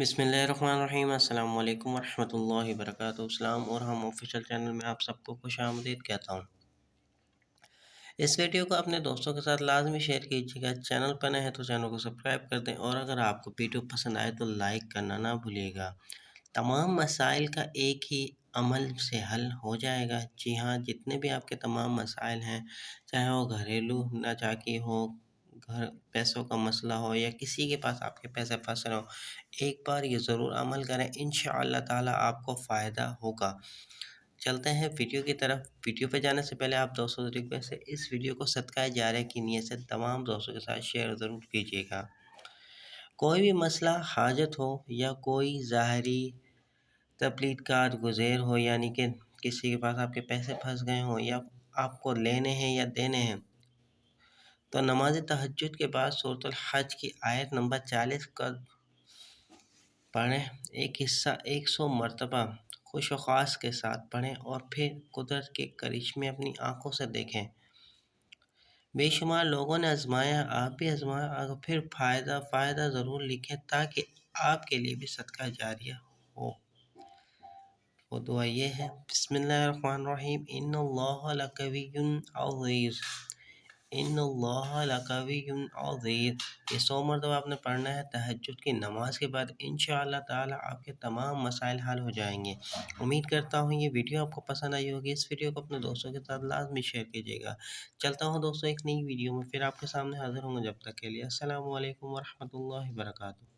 بسم اللہ الرحمن الرحیم السلام علیکم ورحمۃ اللہ وبرکاتہ اسلام اور ہم آفیشیل چینل میں آپ سب کو خوش آمدید کہتا ہوں۔ اس ویڈیو کو اپنے دوستوں کے ساتھ لازمی شیئر کیجیے گا۔ چینل پر نئے ہیں تو چینل کو سبسکرائب کر دیں اور اگر آپ کو ویڈیو پسند آئے تو لائک کرنا نہ بھولیے گا۔ تمام مسائل کا ایک ہی عمل سے حل ہو جائے گا۔ جی ہاں، جتنے بھی آپ کے تمام مسائل ہیں، چاہے وہ گھریلو ناچاکی ہو، پیسوں کا مسئلہ ہو یا کسی کے پاس آپ کے پیسے پھنس رہے ہو، ایک بار یہ ضرور عمل کریں، انشاءاللہ تعالی آپ کو فائدہ ہوگا۔ چلتے ہیں ویڈیو کی طرف۔ ویڈیو پہ جانے سے پہلے آپ دوستوں سے ریکویسٹ ہے، اس ویڈیو کو صدقہ جاریہ کی نیت سے تمام دوستوں کے ساتھ شیئر ضرور کیجیے گا۔ کوئی بھی مسئلہ، حاجت ہو یا کوئی ظاہری تبلیغ کارگزار ہو، یعنی کہ کسی کے پاس آپ کے پیسے پھنس گئے ہوں یا آپ کو لینے ہیں یا دینے ہیں، تو نماز تہجد کے بعد سورۃ الحج کی آیت نمبر 40 کا پڑھیں۔ ایک حصہ 100 مرتبہ خوش و خاص کے ساتھ پڑھیں اور پھر قدرت کے کرشمے اپنی آنکھوں سے دیکھیں۔ بے شمار لوگوں نے آزمایا، آپ بھی آزمائیں، پھر فائدہ ضرور لکھیں تاکہ آپ کے لیے بھی صدقہ جاریہ ہو۔ وہ دعا یہ ہے، بسم اللہ الرحمن الرحیم، ان اللہ لقوی عزیز، ان اللہ لقوی عزیز۔ یہ 100 مرتبہ آپ نے پڑھنا ہے تہجد کی نماز کے بعد، انشاءاللہ تعالی آپ کے تمام مسائل حل ہو جائیں گے۔ امید کرتا ہوں یہ ویڈیو آپ کو پسند آئی ہوگی۔ اس ویڈیو کو اپنے دوستوں کے ساتھ لازمی شیئر کیجیے گا۔ چلتا ہوں دوستوں ایک نئی ویڈیو میں، پھر آپ کے سامنے حاضر ہوں گے۔ جب تک کے لیے السلام علیکم ورحمۃ اللہ وبرکاتہ۔